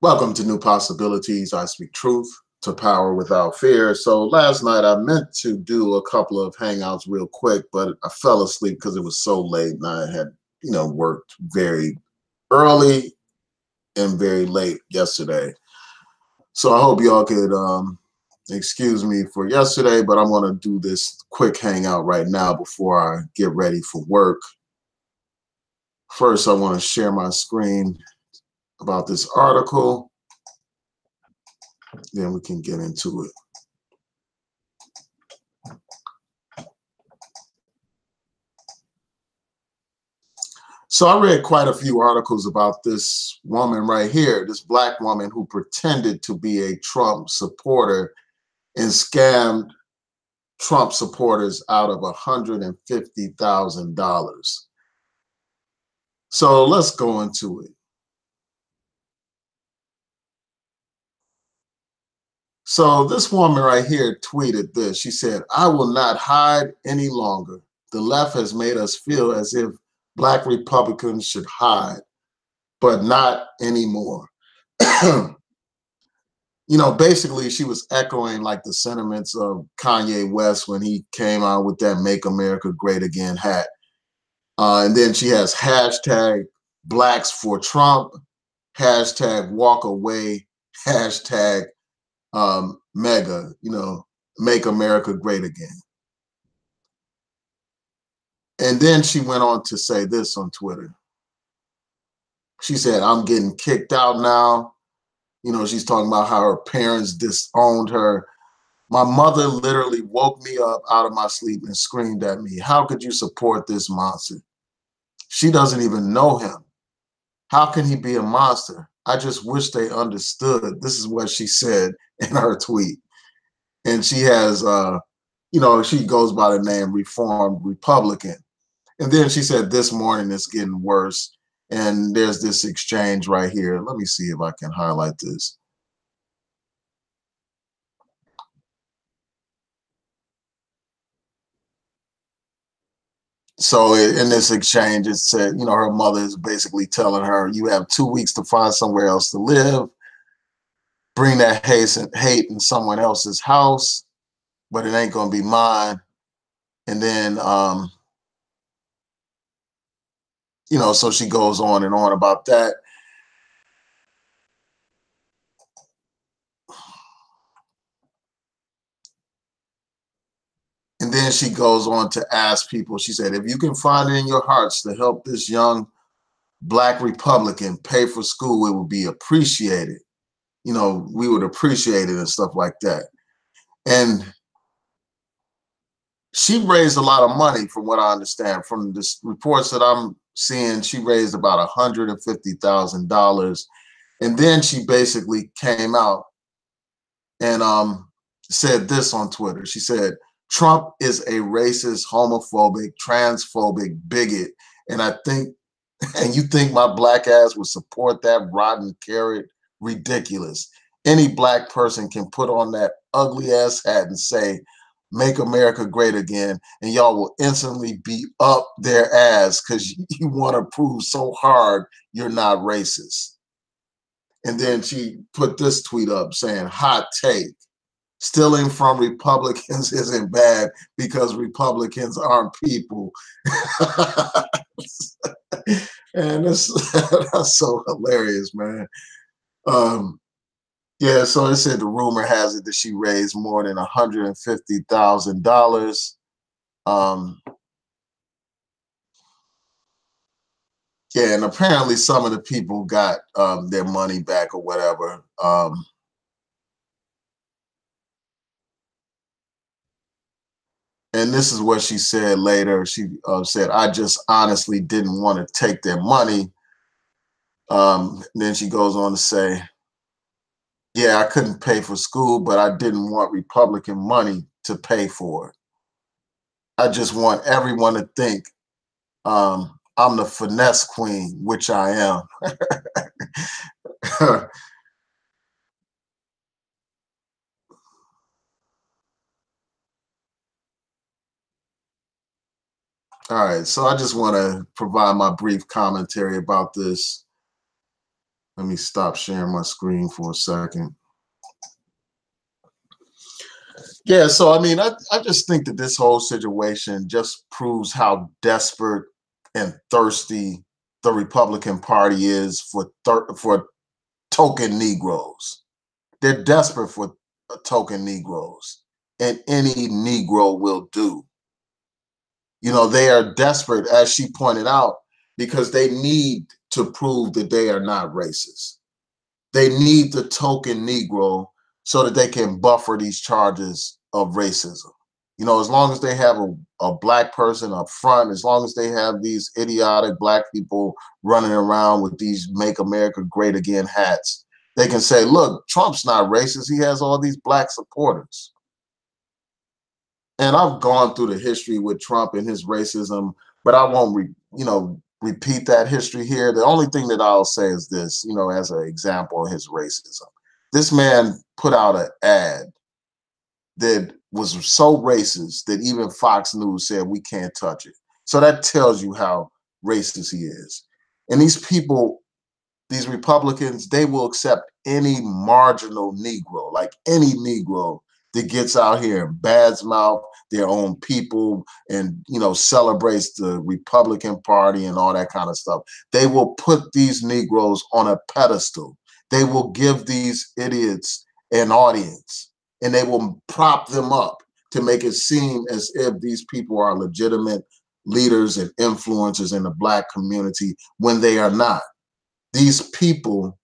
Welcome to New Possibilities. I speak truth to power without fear. So last night I meant to do a couple of hangouts real quick, but I fell asleep because it was so late and I had, worked very early and very late yesterday. So I hope y'all could excuse me for yesterday, but I'm going to do this quick hangout right now before I get ready for work. First, I want to share my screen about this article, then we can get into it. So I read quite a few articles about this woman right here, this black woman who pretended to be a Trump supporter and scammed Trump supporters out of $150,000. So let's go into it. So this woman right here tweeted this. She said, "I will not hide any longer. The left has made us feel as if black Republicans should hide, but not anymore." Basically she was echoing like the sentiments of Kanye West when he came out with that Make America Great Again hat. And then she has hashtag blacks for Trump, hashtag walk away, hashtag MAGA, Make America Great Again. And then she went on to say this on Twitter. She said, "I'm getting kicked out now." She's talking about how her parents disowned her. "My mother literally woke me up out of my sleep and screamed at me, 'How could you support this monster? She doesn't even know him. How can he be a monster? I just wish they understood.'" This is what she said in her tweet. And she has, she goes by the name Reformed Republican. And then she said, "This morning it's getting worse." And there's this exchange right here. Let me see if I can highlight this. So in this exchange, it said, her mother is basically telling her, "You have 2 weeks to find somewhere else to live. Bring that hate in someone else's house, but it ain't gonna be mine." And then, so she goes on and on about that. And then she goes on to ask people, she said, "If you can find it in your hearts to help this young black Republican pay for school, it would be appreciated. We would appreciate it," and stuff like that. And she raised a lot of money from what I understand. From the reports that I'm seeing, she raised about $150,000. And then she basically came out and said this on Twitter. She said, "Trump is a racist, homophobic, transphobic bigot. And you think my black ass would support that rotten carrot? Ridiculous. Any black person can put on that ugly ass hat and say, 'Make America Great Again,' and y'all will instantly be up their ass because you want to prove so hard you're not racist." And then she put this tweet up saying, "Hot take. Stealing from Republicans isn't bad because Republicans aren't people." And that's so hilarious, man. Yeah, so it said the rumor has it that she raised more than $150,000. Yeah, and apparently some of the people got their money back or whatever. And this is what she said later. She said, "I just honestly didn't want to take their money." Then she goes on to say, "Yeah, I couldn't pay for school, but I didn't want Republican money to pay for it. I just want everyone to think I'm the finesse queen," which I am. All right, so I just want to provide my brief commentary about this. Let me stop sharing my screen for a second. Yeah, so I mean, I just think that this whole situation just proves how desperate and thirsty the Republican Party is for token Negroes. They're desperate for token Negroes, and any Negro will do. You know, they are desperate, as she pointed out, because they need to prove that they are not racist. They need the token Negro so that they can buffer these charges of racism. You know, as long as they have a black person up front, as long as they have these idiotic black people running around with these Make America Great Again hats, they can say, look, Trump's not racist. He has all these black supporters. And I've gone through the history with Trump and his racism, but I won't, repeat that history here. The only thing that I'll say is this, you know, as an example of his racism. This man put out an ad that was so racist that even Fox News said we can't touch it. So that tells you how racist he is. And these people, these Republicans, they will accept any marginal Negro, like any Negro that gets out here and badmouth their own people and, you know, celebrates the Republican Party and all that kind of stuff. They will put these Negroes on a pedestal. They will give these idiots an audience, and they will prop them up to make it seem as if these people are legitimate leaders and influencers in the black community when they are not. These people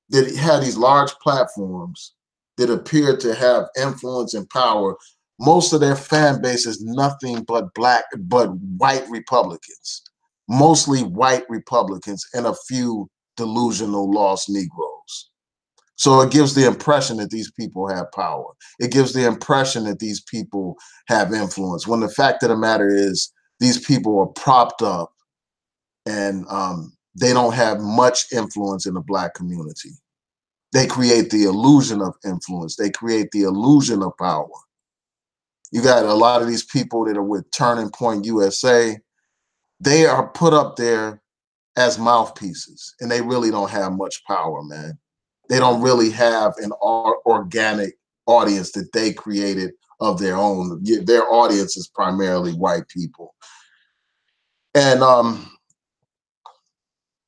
that had these large platforms that appear to have influence and power, most of their fan base is nothing but white Republicans, mostly white Republicans and a few delusional lost Negroes. So it gives the impression that these people have power. It gives the impression that these people have influence, when the fact of the matter is these people are propped up and they don't have much influence in the black community. They create the illusion of influence. They create the illusion of power. You got a lot of these people that are with Turning Point USA. They are put up there as mouthpieces, and they really don't have much power, man. They don't really have an organic audience that they created of their own. Their audience is primarily white people. And,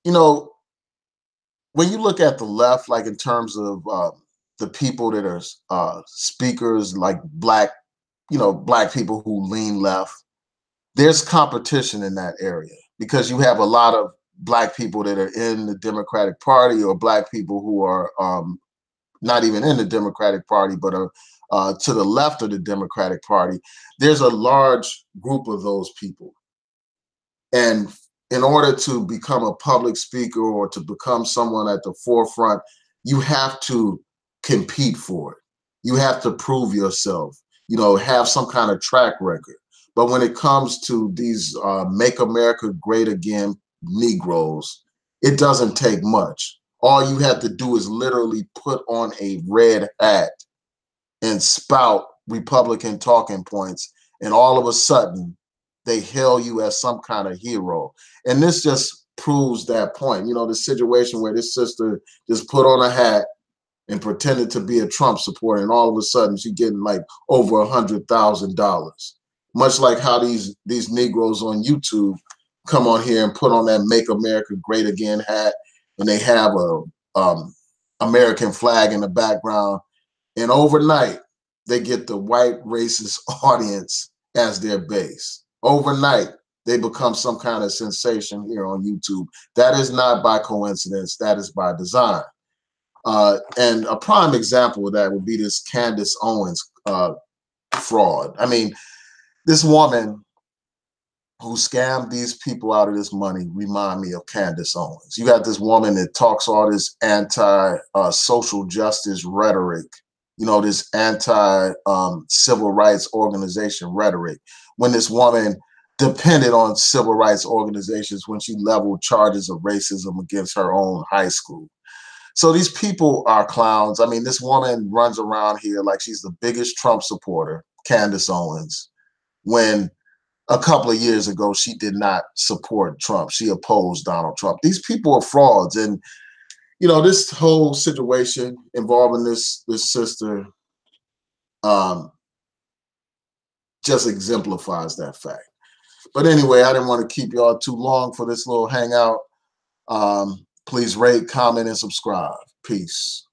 you know, when you look at the left, like in terms of the people that are speakers, like black people who lean left, there's competition in that area because you have a lot of black people that are in the Democratic Party, or black people who are not even in the Democratic Party, but are to the left of the Democratic Party. There's a large group of those people. And in order to become a public speaker or to become someone at the forefront, you have to compete for it. You have to prove yourself, you know, have some kind of track record. But when it comes to these Make America Great Again Negroes, it doesn't take much. All you have to do is literally put on a red hat and spout Republican talking points, and all of a sudden, they hail you as some kind of hero. And this just proves that point. You know, the situation where this sister just put on a hat and pretended to be a Trump supporter, and all of a sudden she's getting like over $100,000. Much like how these Negroes on YouTube come on here and put on that Make America Great Again hat, and they have a American flag in the background, and overnight they get the white racist audience as their base. Overnight, they become some kind of sensation here on YouTube. That is not by coincidence. That is by design. And a prime example of that would be this Candace Owens fraud. I mean, this woman who scammed these people out of this money remind me of Candace Owens. You got this woman that talks all this anti-social justice rhetoric, you know, this anti-civil rights organization rhetoric, when this woman depended on civil rights organizations when she leveled charges of racism against her own high school. So these people are clowns. I mean, this woman runs around here like she's the biggest Trump supporter, Candace Owens, when a couple of years ago, she did not support Trump. She opposed Donald Trump. These people are frauds. And you know, this whole situation involving this sister just exemplifies that fact. But anyway, I didn't want to keep y'all too long for this little hangout. Please rate, comment, and subscribe. Peace.